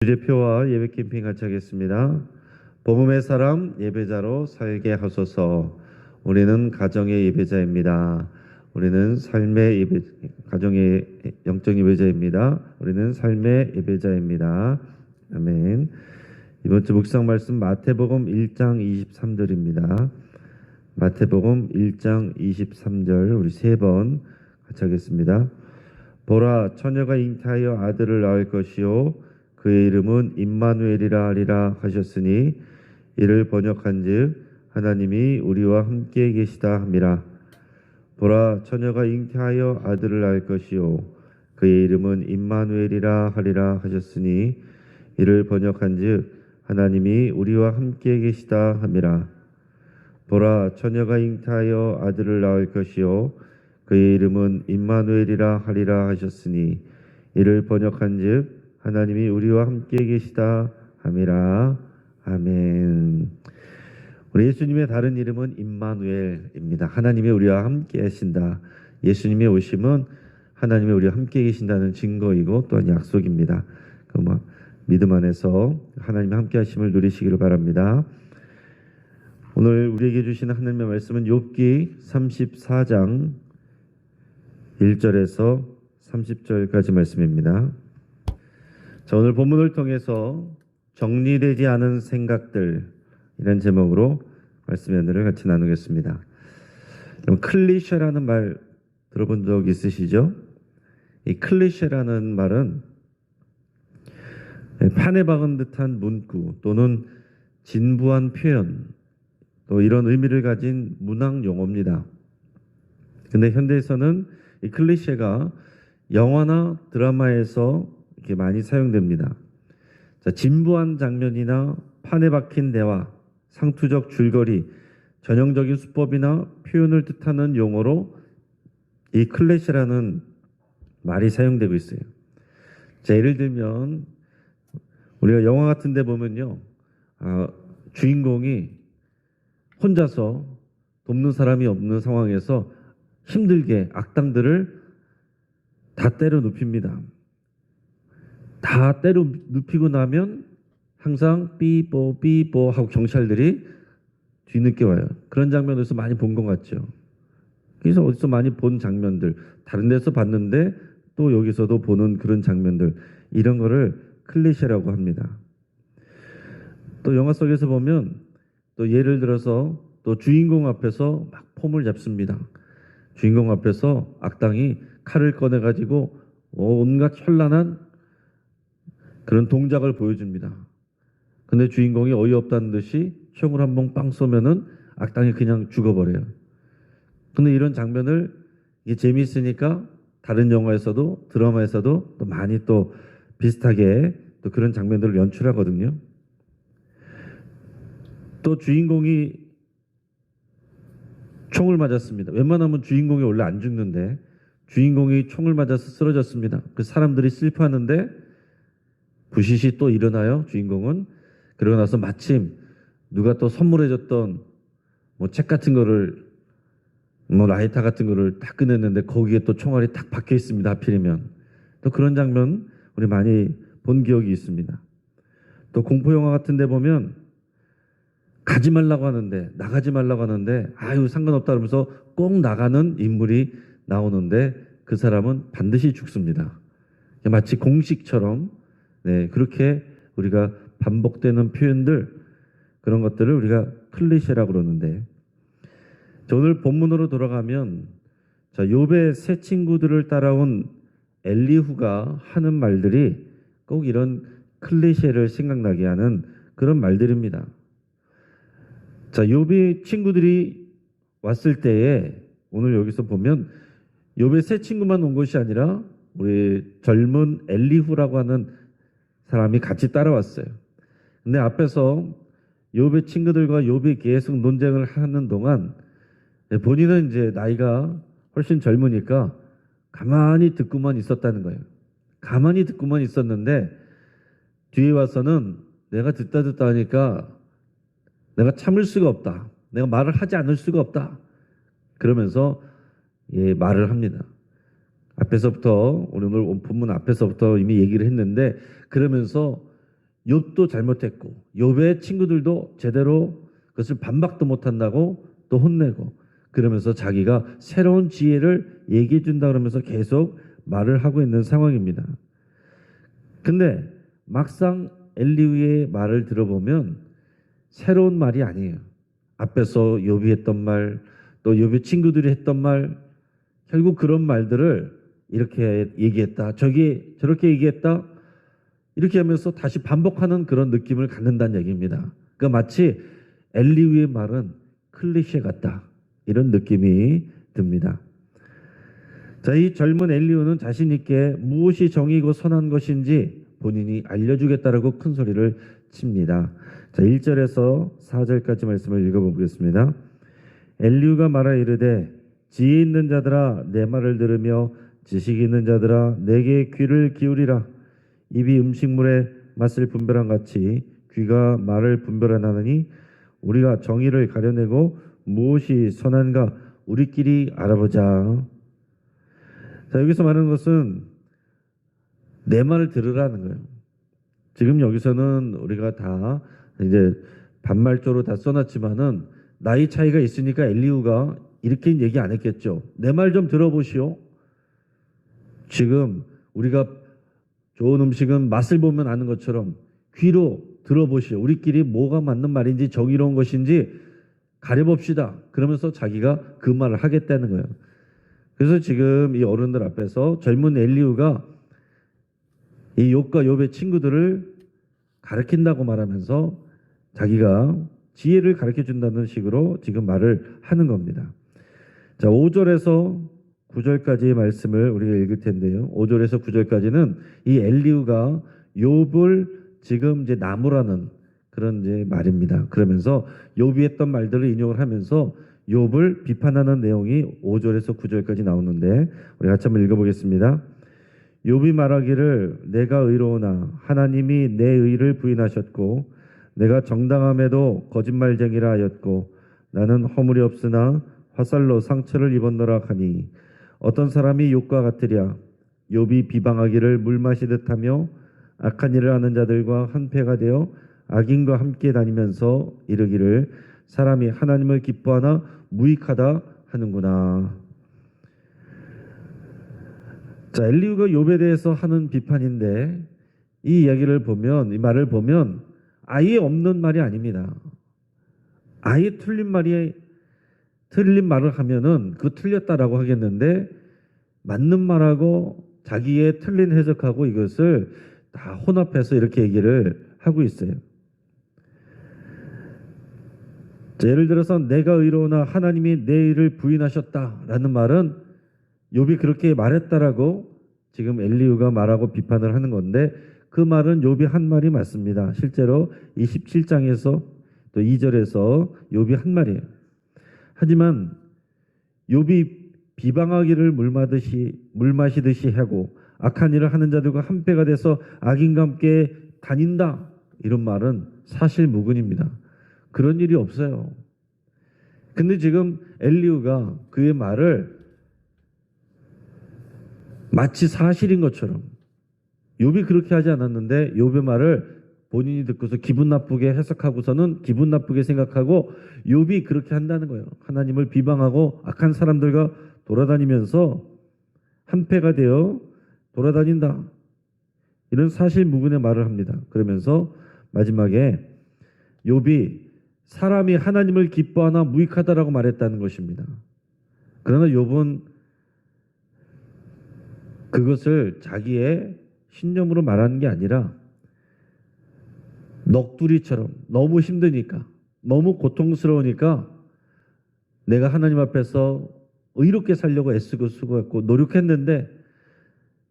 주제표와 예배 캠핑 같이 하겠습니다. 복음의 사람 예배자로 살게 하소서. 우리는 가정의 예배자입니다. 우리는 삶의 예배, 가정의 영적 예배자입니다. 우리는 삶의 예배자입니다. 아멘. 이번 주 묵상 말씀 마태복음 1장 23절입니다. 마태복음 1장 23절 우리 세 번 같이 하겠습니다. 보라, 처녀가 잉태하여 아들을 낳을 것이요 그의 이름은 임마누엘이라 하리라 하셨으니 이를 번역한즉 하나님이 우리와 함께 계시다 함이라. 보라, 처녀가 잉태하여 아들을 낳을 것이요 그의 이름은 임마누엘이라 하리라 하셨으니 이를 번역한즉 하나님이 우리와 함께 계시다 함이라. 보라, 처녀가 잉태하여 아들을 낳을 것이요 그의 이름은 임마누엘이라 하리라 하셨으니 이를 번역한즉 하나님이 우리와 함께 계시다 함이라. 아멘. 우리 예수님의 다른 이름은 임마누엘입니다. 하나님이 우리와 함께 하신다. 예수님의 오심은 하나님이 우리와 함께 계신다는 증거이고 또한 약속입니다. 믿음 안에서 하나님의 함께 하심을 누리시기를 바랍니다. 오늘 우리에게 주시는 하나님의 말씀은 욥기 34장 1절에서 30절까지 말씀입니다. 자, 오늘 본문을 통해서 정리되지 않은 생각들 이런 제목으로 말씀의 은혜를 같이 나누겠습니다. 클리셰라는 말 들어본 적 있으시죠? 이 클리셰라는 말은 판에 박은 듯한 문구 또는 진부한 표현 또 이런 의미를 가진 문학 용어입니다. 근데 현대에서는 이 클리셰가 영화나 드라마에서 이렇게 많이 사용됩니다. 자, 진부한 장면이나 판에 박힌 대화, 상투적 줄거리, 전형적인 수법이나 표현을 뜻하는 용어로 이 클리셰라는 말이 사용되고 있어요. 자, 예를 들면 우리가 영화 같은 데 보면요, 주인공이 혼자서 돕는 사람이 없는 상황에서 힘들게 악당들을 다 때려 눕힙니다. 다 때려 눕히고 나면 항상 삐뽀 삐뽀 하고 경찰들이 뒤늦게 와요. 그런 장면에서 많이 본 것 같죠. 그래서 어디서 많이 본 장면들, 다른 데서 봤는데 또 여기서도 보는 그런 장면들, 이런 거를 클리셰라고 합니다. 또 영화 속에서 보면 또 예를 들어서 또 주인공 앞에서 막 폼을 잡습니다. 주인공 앞에서 악당이 칼을 꺼내가지고 온갖 현란한 그런 동작을 보여줍니다. 근데 주인공이 어이없다는 듯이 총을 한 번 빵 쏘면은 악당이 그냥 죽어버려요. 근데 이런 장면을 이게 재미있으니까 다른 영화에서도 드라마에서도 또 많이 또 비슷하게 또 그런 장면들을 연출하거든요. 또 주인공이 총을 맞았습니다. 웬만하면 주인공이 원래 안 죽는데 주인공이 총을 맞아서 쓰러졌습니다. 그 사람들이 슬퍼하는데 부시시 또 일어나요. 주인공은. 그러고 나서 마침 누가 또 선물해줬던 뭐 책 같은 거를 뭐 라이터 같은 거를 딱 꺼냈는데 거기에 또 총알이 딱 박혀 있습니다. 하필이면. 또 그런 장면 우리 많이 본 기억이 있습니다. 또 공포 영화 같은 데 보면 가지 말라고 하는데 나가지 말라고 하는데 아유 상관없다 그러면서 꼭 나가는 인물이 나오는데 그 사람은 반드시 죽습니다. 마치 공식처럼 그렇게 우리가 반복되는 표현들 그런 것들을 우리가 클리셰라고 그러는데 자, 오늘 본문으로 돌아가면 자, 욥의 세 친구들을 따라온 엘리후가 하는 말들이 꼭 이런 클리셰를 생각나게 하는 그런 말들입니다. 자, 욥의 친구들이 왔을 때에 오늘 여기서 보면 욥의 세 친구만 온 것이 아니라 우리 젊은 엘리후라고 하는 사람이 같이 따라왔어요. 근데 앞에서 욥의 친구들과 욥이 계속 논쟁을 하는 동안 본인은 이제 나이가 훨씬 젊으니까 가만히 듣고만 있었다는 거예요. 가만히 듣고만 있었는데 뒤에 와서는 내가 듣다 하니까 내가 참을 수가 없다. 내가 말을 하지 않을 수가 없다. 그러면서 말을 합니다. 앞에서부터 오늘 본문 앞에서부터 이미 얘기를 했는데 그러면서 욥도 잘못했고 욥의 친구들도 제대로 그것을 반박도 못한다고 또 혼내고 그러면서 자기가 새로운 지혜를 얘기해 준다 그러면서 계속 말을 하고 있는 상황입니다. 근데 막상 엘리후의 말을 들어보면 새로운 말이 아니에요. 앞에서 욥이 했던 말, 또 욥의 친구들이 했던 말, 결국 그런 말들을 이렇게 얘기했다, 저렇게 얘기했다, 이렇게 하면서 다시 반복하는 그런 느낌을 갖는다는 얘기입니다. 그러니까 마치 엘리후의 말은 클리셰 같다, 이런 느낌이 듭니다. 자, 이 젊은 엘리후는 자신 있게 무엇이 정의고 선한 것인지 본인이 알려주겠다라고 큰 소리를 칩니다. 자, 1절에서 4절까지 말씀을 읽어보겠습니다. 엘리후가 말하 이르되 지혜 있는 자들아 내 말을 들으며 지식 있는 자들아 내게 귀를 기울이라. 입이 음식물의 맛을 분별한 같이 귀가 말을 분별하나니 우리가 정의를 가려내고 무엇이 선한가 우리끼리 알아보자. 자, 여기서 말하는 것은 내 말을 들으라는 거예요. 지금 여기서는 우리가 다 이제 반말조로 다 써놨지만은 나이 차이가 있으니까 엘리후가 이렇게 얘기 안 했겠죠. 내 말 좀 들어보시오. 지금 우리가 좋은 음식은 맛을 보면 아는 것처럼 귀로 들어보시오. 우리끼리 뭐가 맞는 말인지 정의로운 것인지 가려봅시다. 그러면서 자기가 그 말을 하겠다는 거예요. 그래서 지금 이 어른들 앞에서 젊은 엘리후가 이 욥과 욥의 친구들을 가르친다고 말하면서 자기가 지혜를 가르쳐 준다는 식으로 지금 말을 하는 겁니다. 자, 5절에서 9절까지의 말씀을 우리가 읽을 텐데요. 5절에서 9절까지는 이 엘리후가 욥을 지금 이제 나무라는 그런 이제 말입니다. 그러면서 욥이 했던 말들을 인용을 하면서 욥을 비판하는 내용이 5절에서 9절까지 나오는데 우리 같이 한번 읽어보겠습니다. 욥이 말하기를 내가 의로우나 하나님이 내 의를 부인하셨고 내가 정당함에도 거짓말쟁이라 하였고 나는 허물이 없으나 화살로 상처를 입었노라 하니 어떤 사람이 욥과 같으랴. 욥이 비방하기를 물 마시듯 하며 악한 일을 하는 자들과 한패가 되어 악인과 함께 다니면서 이르기를 사람이 하나님을 기뻐하나 무익하다 하는구나. 자, 엘리후가 욥에 대해서 하는 비판인데 이 이야기를 보면, 이 말을 보면 아예 없는 말이 아닙니다. 아예 틀린 말을 하면은 그 틀렸다라고 하겠는데 맞는 말하고 자기의 틀린 해석하고 이것을 다 혼합해서 이렇게 얘기를 하고 있어요. 자, 예를 들어서 내가 의로우나 하나님이 내 의를 부인하셨다라는 말은 욥이 그렇게 말했다라고 지금 엘리후가 말하고 비판을 하는 건데 그 말은 욥이 한 말이 맞습니다. 실제로 이 17장에서 또 2절에서 욥이 한 말이에요. 하지만 욥이 비방하기를 물 마시듯이 하고 악한 일을 하는 자들과 한패가 돼서 악인과 함께 다닌다, 이런 말은 사실 무근입니다. 그런 일이 없어요. 근데 지금 엘리후가 그의 말을 마치 사실인 것처럼, 욥이 그렇게 하지 않았는데 욥의 말을 본인이 듣고서 기분 나쁘게 해석하고서는 기분 나쁘게 생각하고 욥이 그렇게 한다는 거예요. 하나님을 비방하고 악한 사람들과 돌아다니면서 한패가 되어 돌아다닌다, 이런 사실 무근의 말을 합니다. 그러면서 마지막에 욥이 사람이 하나님을 기뻐하나 무익하다라고 말했다는 것입니다. 그러나 욥은 그것을 자기의 신념으로 말하는 게 아니라 넋두리처럼 너무 힘드니까, 너무 고통스러우니까 내가 하나님 앞에서 의롭게 살려고 애쓰고 수고했고 노력했는데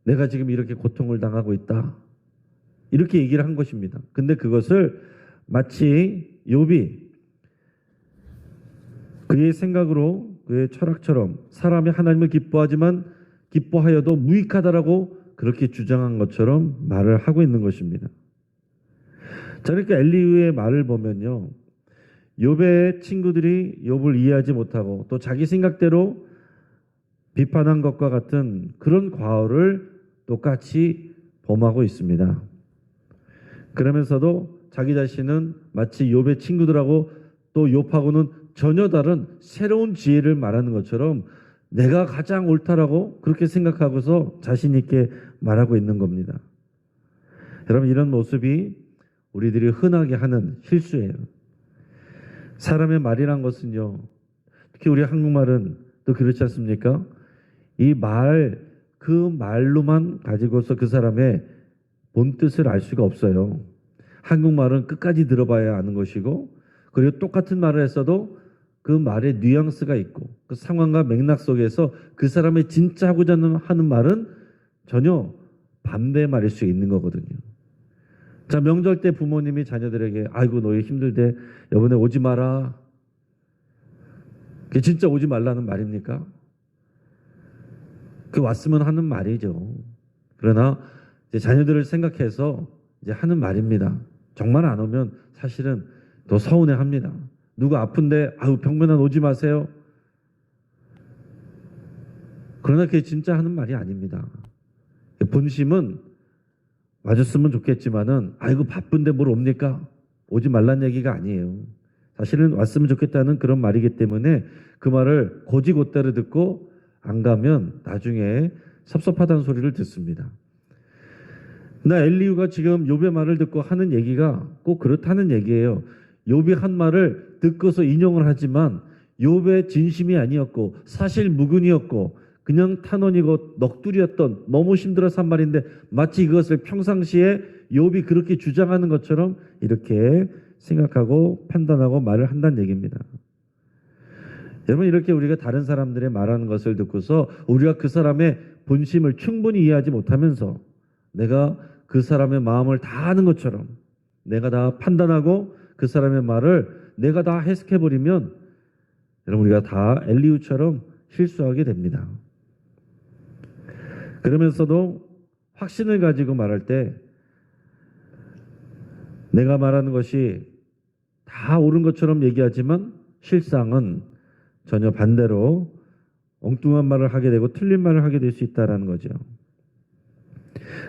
내가 지금 이렇게 고통을 당하고 있다, 이렇게 얘기를 한 것입니다. 근데 그것을 마치 욥이 그의 생각으로, 그의 철학처럼 사람이 하나님을 기뻐하여도 무익하다라고 그렇게 주장한 것처럼 말을 하고 있는 것입니다. 자, 그러니까 엘리후의 말을 보면요, 욥의 친구들이 욥을 이해하지 못하고 또 자기 생각대로 비판한 것과 같은 그런 과오를 똑같이 범하고 있습니다. 그러면서도 자기 자신은 마치 욥의 친구들하고 또 욥하고는 전혀 다른 새로운 지혜를 말하는 것처럼 내가 가장 옳다라고 그렇게 생각하고서 자신 있게 말하고 있는 겁니다. 여러분, 이런 모습이 우리들이 흔하게 하는 실수예요. 사람의 말이란 것은요, 특히 우리 한국말은 또 그렇지 않습니까? 그 말로만 가지고서 그 사람의 본뜻을 알 수가 없어요. 한국말은 끝까지 들어봐야 아는 것이고, 그리고 똑같은 말을 했어도 그 말에 뉘앙스가 있고, 그 상황과 맥락 속에서 그 사람의 진짜 하고자 하는 말은 전혀 반대의 말일 수 있는 거거든요. 자, 명절 때 부모님이 자녀들에게 아이고 너희 힘들대 이번에 오지 마라. 그게 진짜 오지 말라는 말입니까? 그 왔으면 하는 말이죠. 그러나 이제 자녀들을 생각해서 이제 하는 말입니다. 정말 안 오면 사실은 더 서운해합니다. 누가 아픈데 아유 병면한 오지 마세요. 그러나 그게 진짜 하는 말이 아닙니다. 본심은 와줬으면 좋겠지만은 아이고 바쁜데 뭘 옵니까? 오지 말란 얘기가 아니에요. 사실은 왔으면 좋겠다는 그런 말이기 때문에 그 말을 고지고대로 듣고 안 가면 나중에 섭섭하다는 소리를 듣습니다. 나 엘리후가 지금 욥의 말을 듣고 하는 얘기가 꼭 그렇다는 얘기예요. 욥이 한 말을 듣고서 인용을 하지만 욥의 진심이 아니었고 사실 무근이었고 그냥 탄원이고 넋두리였던 너무 힘들어서 한 말인데 마치 그것을 평상시에 욥이 그렇게 주장하는 것처럼 이렇게 생각하고 판단하고 말을 한다는 얘기입니다. 여러분, 이렇게 우리가 다른 사람들의 말하는 것을 듣고서 우리가 그 사람의 본심을 충분히 이해하지 못하면서 내가 그 사람의 마음을 다 아는 것처럼 내가 다 판단하고 그 사람의 말을 내가 다 해석해버리면 여러분, 우리가 다 엘리후처럼 실수하게 됩니다. 그러면서도 확신을 가지고 말할 때 내가 말하는 것이 다 옳은 것처럼 얘기하지만 실상은 전혀 반대로 엉뚱한 말을 하게 되고 틀린 말을 하게 될 수 있다는 거죠.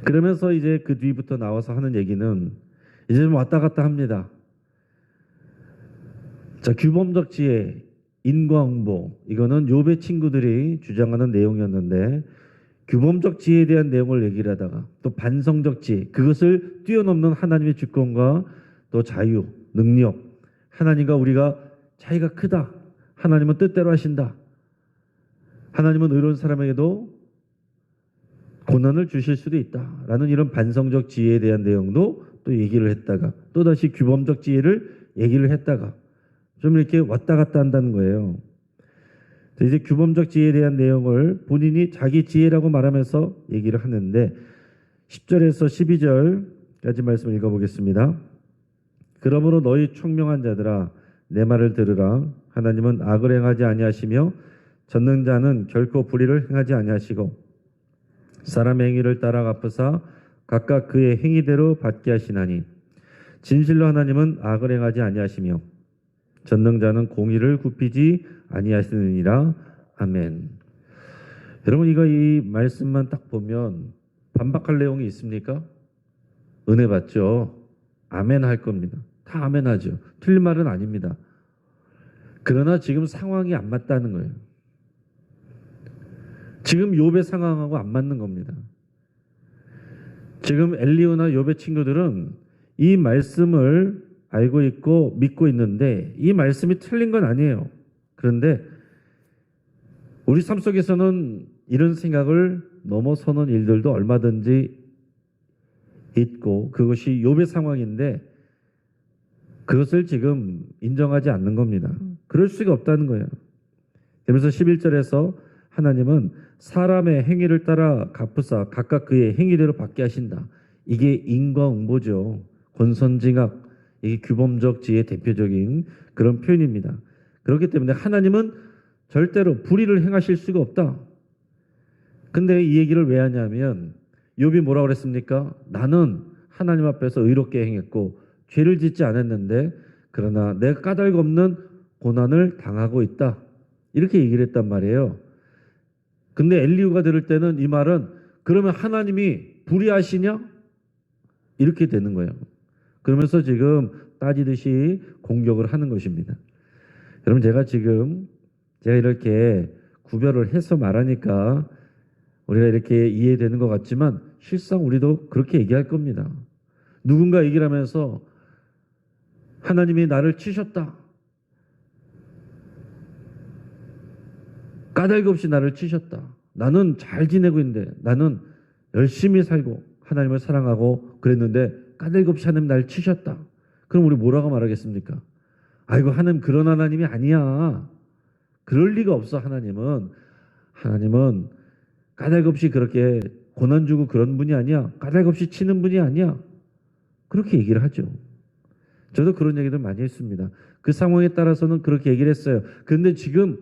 그러면서 이제 그 뒤부터 나와서 하는 얘기는 이제 좀 왔다 갔다 합니다. 자, 규범적 지혜, 인과응보, 이거는 욥의 친구들이 주장하는 내용이었는데 규범적 지혜에 대한 내용을 얘기를 하다가 또 반성적 지혜, 그것을 뛰어넘는 하나님의 주권과 또 자유, 능력, 하나님과 우리가 차이가 크다. 하나님은 뜻대로 하신다. 하나님은 의로운 사람에게도 고난을 주실 수도 있다. 라는 이런 반성적 지혜에 대한 내용도 또 얘기를 했다가 또다시 규범적 지혜를 얘기를 했다가 좀 이렇게 왔다 갔다 한다는 거예요. 이제 규범적 지혜에 대한 내용을 본인이 자기 지혜라고 말하면서 얘기를 하는데 10절에서 12절까지 말씀을 읽어보겠습니다. 그러므로 너희 총명한 자들아 내 말을 들으라. 하나님은 악을 행하지 아니하시며 전능자는 결코 불의를 행하지 아니하시고 사람의 행위를 따라 갚으사 각각 그의 행위대로 받게 하시나니 진실로 하나님은 악을 행하지 아니하시며 전능자는 공의를 굽히지 아니하시느니라. 아멘. 여러분, 이 말씀만 딱 보면 반박할 내용이 있습니까? 은혜 받죠. 아멘 할 겁니다. 다 아멘 하죠. 틀린 말은 아닙니다. 그러나 지금 상황이 안 맞다는 거예요. 지금 욥의 상황하고 안 맞는 겁니다. 지금 엘리후나 욥의 친구들은 이 말씀을 알고 있고 믿고 있는데 이 말씀이 틀린 건 아니에요. 그런데 우리 삶 속에서는 이런 생각을 넘어서는 일들도 얼마든지 있고 그것이 욥의 상황인데 그것을 지금 인정하지 않는 겁니다. 그럴 수가 없다는 거예요. 그래서 11절에서 하나님은 사람의 행위를 따라 갚으사 각각 그의 행위대로 받게 하신다. 이게 인과응보죠. 권선징악, 이게 규범적 지혜의 대표적인 그런 표현입니다. 그렇기 때문에 하나님은 절대로 불의를 행하실 수가 없다. 근데 이 얘기를 왜 하냐면 욥이 뭐라고 그랬습니까? 나는 하나님 앞에서 의롭게 행했고 죄를 짓지 않았는데 그러나 내가 까닭 없는 고난을 당하고 있다. 이렇게 얘기를 했단 말이에요. 근데 엘리후가 들을 때는 이 말은 그러면 하나님이 불의하시냐? 이렇게 되는 거예요. 그러면서 지금 따지듯이 공격을 하는 것입니다. 여러분 제가 이렇게 구별을 해서 말하니까 우리가 이렇게 이해되는 것 같지만 실상 우리도 그렇게 얘기할 겁니다. 누군가 얘기를 하면서 하나님이 나를 치셨다. 까닭 없이 나를 치셨다. 나는 잘 지내고 있는데 나는 열심히 살고 하나님을 사랑하고 그랬는데 까닭 없이 하나님 나를 치셨다. 그럼 우리 뭐라고 말하겠습니까? 아이고 하나님 그런 하나님이 아니야. 그럴 리가 없어. 하나님은 까닭 없이 그렇게 고난 주고 그런 분이 아니야. 까닭 없이 치는 분이 아니야. 그렇게 얘기를 하죠. 저도 그런 얘기들 많이 했습니다. 그 상황에 따라서는 그렇게 얘기를 했어요. 그런데 지금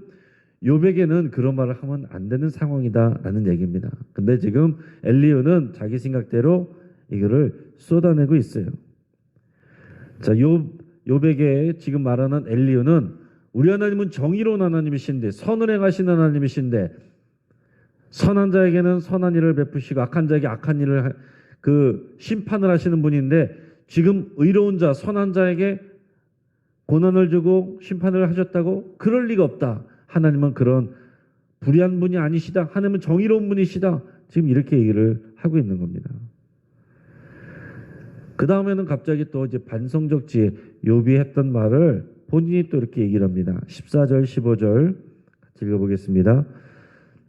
욥에게는 그런 말을 하면 안 되는 상황이다라는 얘기입니다. 근데 지금 엘리후는 자기 생각대로 이거를 쏟아내고 있어요. 자, 욥에게 지금 말하는 엘리후는 우리 하나님은 정의로운 하나님이신데 선을 행하시는 하나님이신데 선한 자에게는 선한 일을 베푸시고 악한 자에게 악한 일을 심판을 하시는 분인데 지금 의로운 자 선한 자에게 고난을 주고 심판을 하셨다고? 그럴 리가 없다. 하나님은 그런 불의한 분이 아니시다. 하나님은 정의로운 분이시다. 지금 이렇게 얘기를 하고 있는 겁니다. 그 다음에는 갑자기 또 이제 반성적 지혜, 욥이 했던 말을 본인이 또 이렇게 얘기를 합니다. 14절, 15절 같이 읽어보겠습니다.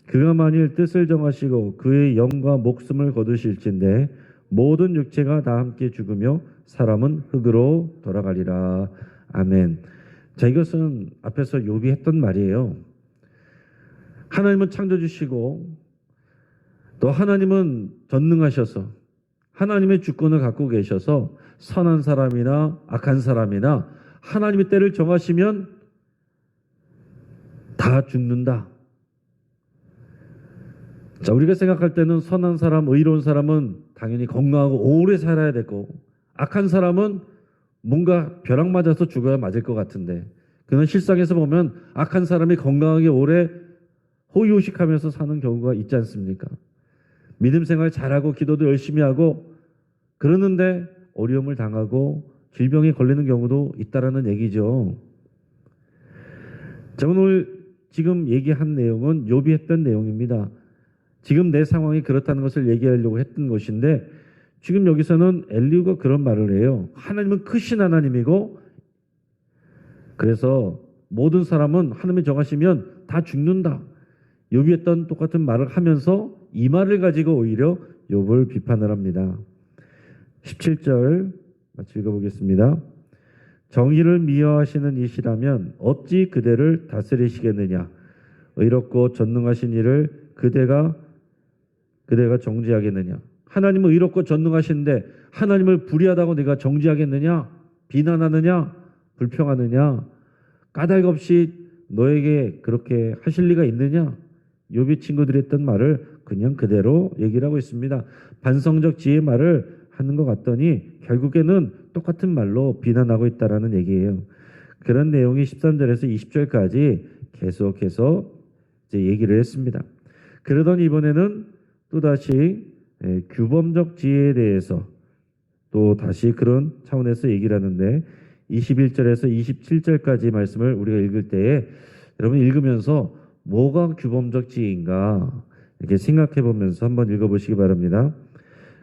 그가 만일 뜻을 정하시고 그의 영과 목숨을 거두실진데 모든 육체가 다 함께 죽으며 사람은 흙으로 돌아가리라. 아멘. 자, 이것은 앞에서 욥이 했던 말이에요. 하나님은 창조주시고 또 하나님은 전능하셔서 하나님의 주권을 갖고 계셔서 선한 사람이나 악한 사람이나 하나님의 때를 정하시면 다 죽는다. 자, 우리가 생각할 때는 선한 사람, 의로운 사람은 당연히 건강하고 오래 살아야 되고 악한 사람은 뭔가 벼락 맞아서 죽어야 맞을 것 같은데 그는 실상에서 보면 악한 사람이 건강하게 오래 호의호식하면서 사는 경우가 있지 않습니까? 믿음 생활 잘하고 기도도 열심히 하고 그러는데 어려움을 당하고 질병에 걸리는 경우도 있다라는 얘기죠. 자, 오늘 지금 얘기한 내용은 욥이 했던 내용입니다. 지금 내 상황이 그렇다는 것을 얘기하려고 했던 것인데 지금 여기서는 엘리후가 그런 말을 해요. 하나님은 크신 하나님이고 그래서 모든 사람은 하나님이 정하시면 다 죽는다. 욥이 했던 똑같은 말을 하면서 이 말을 가지고 오히려 욥을 비판을 합니다. 17절 같이 읽어보겠습니다. 정의를 미워하시는 이시라면 어찌 그대를 다스리시겠느냐. 의롭고 전능하신 이를 그대가 정죄하겠느냐. 하나님은 의롭고 전능하신데 하나님을 불의하다고 네가 정죄하겠느냐. 비난하느냐. 불평하느냐. 까닭 없이 너에게 그렇게 하실 리가 있느냐. 욥의 친구들이 했던 말을 그냥 그대로 얘기를 하고 있습니다. 반성적 지혜의 말을 하는 것 같더니 결국에는 똑같은 말로 비난하고 있다라는 얘기예요. 그런 내용이 13절에서 20절까지 계속해서 이제 얘기를 했습니다. 그러더니 이번에는 또다시 규범적 지혜에 대해서 또 다시 그런 차원에서 얘기를 하는데 21절에서 27절까지 말씀을 우리가 읽을 때에 여러분 읽으면서 뭐가 규범적 지혜인가 이렇게 생각해 보면서 한번 읽어보시기 바랍니다.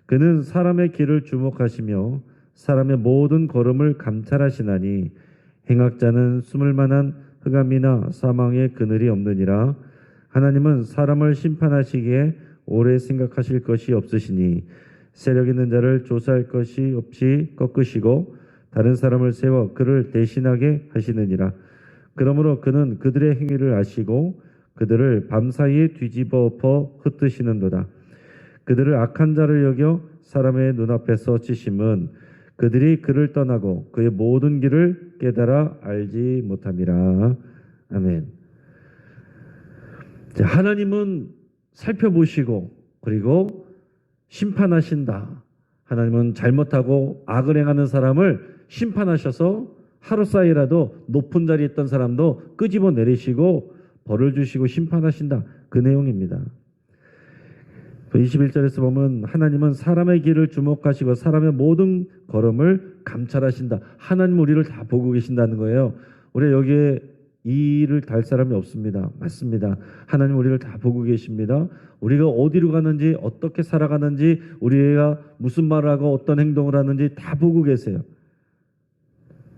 그는 사람의 길을 주목하시며 사람의 모든 걸음을 감찰하시나니 행악자는 숨을 만한 흑암이나 사망의 그늘이 없느니라. 하나님은 사람을 심판하시기에 오래 생각하실 것이 없으시니 세력 있는 자를 조사할 것이 없이 꺾으시고 다른 사람을 세워 그를 대신하게 하시느니라. 그러므로 그는 그들의 행위를 아시고 그들을 밤사이에 뒤집어 엎어 흩으시는도다. 그들을 악한 자를 여겨 사람의 눈앞에서 치심은 그들이 그를 떠나고 그의 모든 길을 깨달아 알지 못함이라. 아멘. 하나님은 살펴보시고 그리고 심판하신다. 하나님은 잘못하고 악을 행하는 사람을 심판하셔서 하루 사이라도 높은 자리에 있던 사람도 끄집어 내리시고 벌을 주시고 심판하신다. 그 내용입니다. 또 21절에서 보면 하나님은 사람의 길을 주목하시고 사람의 모든 걸음을 감찰하신다. 하나님 우리를 다 보고 계신다는 거예요. 우리 여기에 이 일을 달 사람이 없습니다. 맞습니다. 하나님 우리를 다 보고 계십니다. 우리가 어디로 가는지 어떻게 살아가는지 우리가 무슨 말을 하고 어떤 행동을 하는지 다 보고 계세요.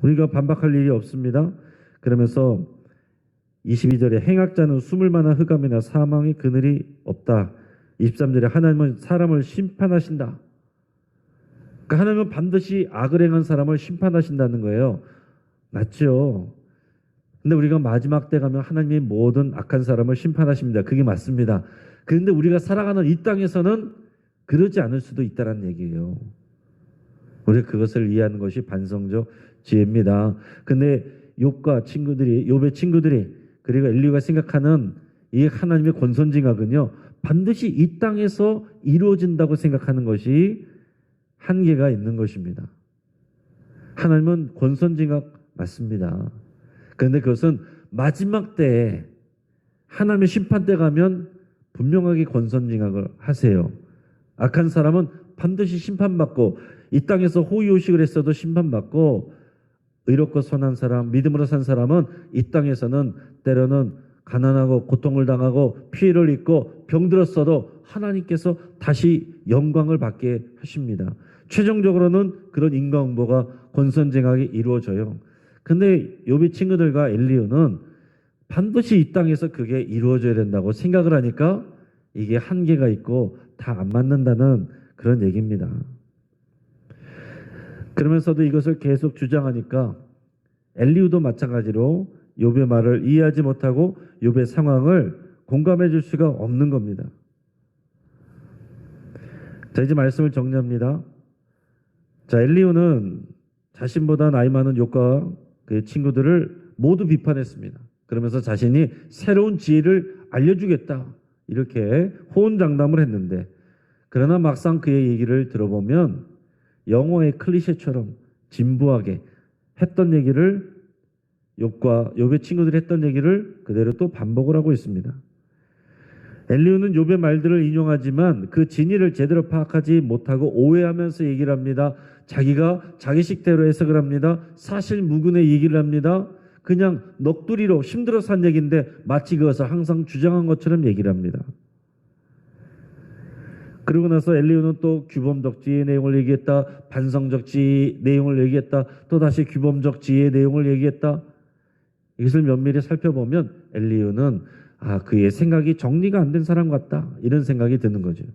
우리가 반박할 일이 없습니다. 그러면서 22절에 행악자는 숨을 만한 흑암이나 사망의 그늘이 없다. 23절에 하나님은 사람을 심판하신다. 그러니까 하나님은 반드시 악을 행한 사람을 심판하신다는 거예요. 맞죠? 근데 우리가 마지막 때 가면 하나님이 모든 악한 사람을 심판하십니다. 그게 맞습니다. 그런데 우리가 살아가는 이 땅에서는 그러지 않을 수도 있다는 얘기예요. 우리가 그것을 이해하는 것이 반성적 지혜입니다. 근데 욥과 친구들이, 욥의 친구들이 그리고 엘리후가 생각하는 이 하나님의 권선징악은요, 반드시 이 땅에서 이루어진다고 생각하는 것이 한계가 있는 것입니다. 하나님은 권선징악 맞습니다. 그런데 그것은 마지막 때에 하나님의 심판 때 가면 분명하게 권선징악을 하세요. 악한 사람은 반드시 심판받고 이 땅에서 호의호식을 했어도 심판받고 의롭고 선한 사람, 믿음으로 산 사람은 이 땅에서는 때로는 가난하고 고통을 당하고 피해를 입고 병들었어도 하나님께서 다시 영광을 받게 하십니다. 최종적으로는 그런 인과응보가 권선징악이 이루어져요. 근데 욥의 친구들과 엘리후는 반드시 이 땅에서 그게 이루어져야 된다고 생각을 하니까 이게 한계가 있고 다 안 맞는다는 그런 얘기입니다. 그러면서도 이것을 계속 주장하니까 엘리후도 마찬가지로 욥의 말을 이해하지 못하고 욥의 상황을 공감해 줄 수가 없는 겁니다. 자, 이제 말씀을 정리합니다. 자, 엘리후는 자신보다 나이 많은 욥과 그의 친구들을 모두 비판했습니다. 그러면서 자신이 새로운 지혜를 알려주겠다 이렇게 호언장담을 했는데, 그러나 막상 그의 얘기를 들어보면 영어의 클리셰처럼 진부하게 했던 얘기를, 욥과 욥의 친구들이 했던 얘기를 그대로 또 반복을 하고 있습니다. 엘리후는 욥의 말들을 인용하지만 그 진위를 제대로 파악하지 못하고 오해하면서 얘기를 합니다. 자기가 자기식대로 해석을 합니다. 사실 무근의 얘기를 합니다. 그냥 넋두리로 힘들어서 한 얘기인데 마치 그것을 항상 주장한 것처럼 얘기를 합니다. 그러고 나서 엘리후는 또 규범적 지혜의 내용을 얘기했다. 반성적 지혜의 내용을 얘기했다. 또다시 규범적 지혜의 내용을 얘기했다. 이것을 면밀히 살펴보면 엘리후는 그의 생각이 정리가 안 된 사람 같다. 이런 생각이 드는 거죠.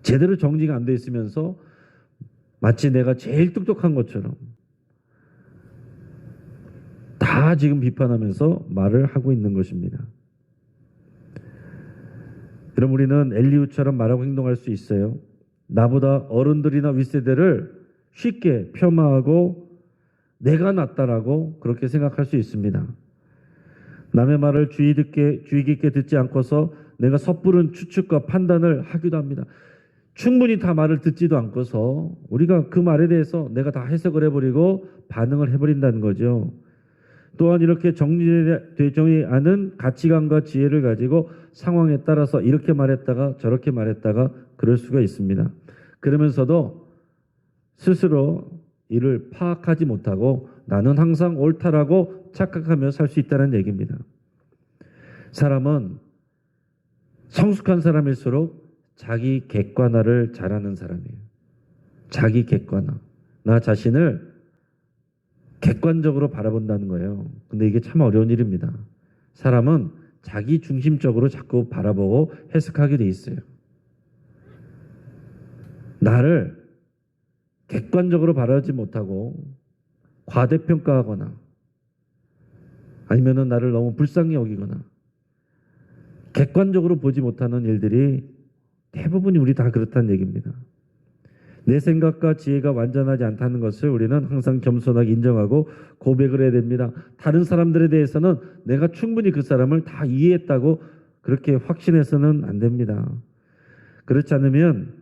제대로 정리가 안 돼 있으면서 마치 내가 제일 똑똑한 것처럼 다 지금 비판하면서 말을 하고 있는 것입니다. 그럼 우리는 엘리후처럼 말하고 행동할 수 있어요. 나보다 어른들이나 윗세대를 쉽게 폄하하고 내가 낫다라고 그렇게 생각할 수 있습니다. 남의 말을 주의 깊게 듣지 않고서 내가 섣부른 추측과 판단을 하기도 합니다. 충분히 다 말을 듣지도 않고서 우리가 그 말에 대해서 내가 다 해석을 해버리고 반응을 해버린다는 거죠. 또한 이렇게 정리되지 않은 가치관과 지혜를 가지고 상황에 따라서 이렇게 말했다가 저렇게 말했다가 그럴 수가 있습니다. 그러면서도 스스로 이를 파악하지 못하고 나는 항상 옳다라고 착각하며 살 수 있다는 얘기입니다. 사람은 성숙한 사람일수록 자기 객관화를 잘하는 사람이에요. 자기 객관화. 나 자신을 객관적으로 바라본다는 거예요. 근데 이게 참 어려운 일입니다. 사람은 자기 중심적으로 자꾸 바라보고 해석하게 돼 있어요. 나를 객관적으로 바라보지 못하고 과대평가하거나 아니면은 나를 너무 불쌍히 여기거나 객관적으로 보지 못하는 일들이 대부분이 우리 다 그렇다는 얘기입니다. 내 생각과 지혜가 완전하지 않다는 것을 우리는 항상 겸손하게 인정하고 고백을 해야 됩니다. 다른 사람들에 대해서는 내가 충분히 그 사람을 다 이해했다고 그렇게 확신해서는 안 됩니다. 그렇지 않으면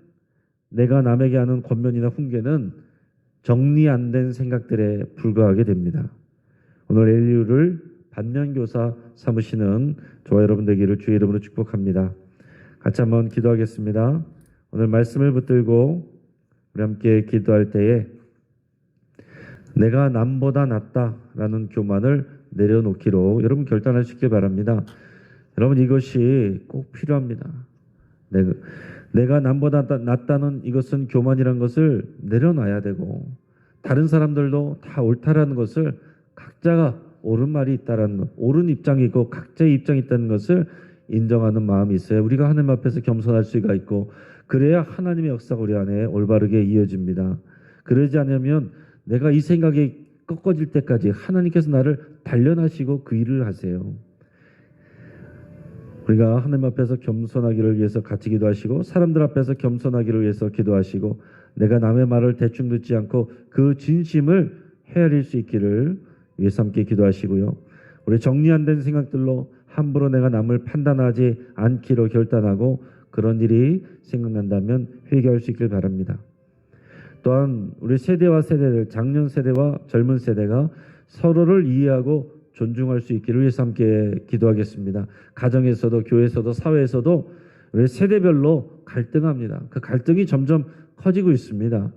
내가 남에게 하는 권면이나 훈계는 정리 안 된 생각들에 불과하게 됩니다. 오늘 엘리후를 반면교사 삼으시는 저와 여러분 되기를 주의 이름으로 축복합니다. 같이 한번 기도하겠습니다. 오늘 말씀을 붙들고 우리 함께 기도할 때에 내가 남보다 낫다라는 교만을 내려놓기로 여러분 결단하시길 바랍니다. 여러분 이것이 꼭 필요합니다. 내가 남보다 낫다는 이것은 교만이라는 것을 내려놔야 되고 다른 사람들도 다 옳다라는 것을 각자가 옳은 말이 있다라는 것, 옳은 입장이 있고 각자의 입장이 있다는 것을 인정하는 마음이 있어야 우리가 하나님 앞에서 겸손할 수가 있고 그래야 하나님의 역사가 우리 안에 올바르게 이어집니다. 그러지 않으면 내가 이 생각이 꺾어질 때까지 하나님께서 나를 단련하시고 그 일을 하세요. 우리가 하나님 앞에서 겸손하기를 위해서 같이 기도하시고 사람들 앞에서 겸손하기를 위해서 기도하시고 내가 남의 말을 대충 듣지 않고 그 진심을 헤아릴 수 있기를 위해서 함께 기도하시고요. 우리 정리 안 된 생각들로 함부로 내가 남을 판단하지 않기로 결단하고 그런 일이 생각난다면 회개할 수 있길 바랍니다. 또한 우리 세대와 세대들, 장년 세대와 젊은 세대가 서로를 이해하고 존중할 수 있기를 위해서 함께 기도하겠습니다. 가정에서도 교회에서도 사회에서도 왜 세대별로 갈등합니다. 그 갈등이 점점 커지고 있습니다.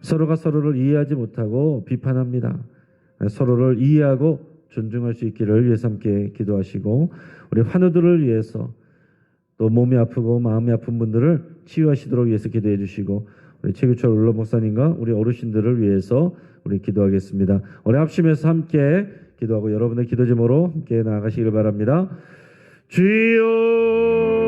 서로가 서로를 이해하지 못하고 비판합니다. 서로를 이해하고 존중할 수 있기를 위해서 함께 기도하시고 우리 환우들을 위해서 또 몸이 아프고 마음이 아픈 분들을 치유하시도록 위해서 기도해 주시고 우리 최규철 올로 목사님과 우리 어르신들을 위해서 우리 기도하겠습니다. 우리 합심해서 함께 기도하고 여러분의 기도 제목으로 함께 나아가시길 바랍니다. 주여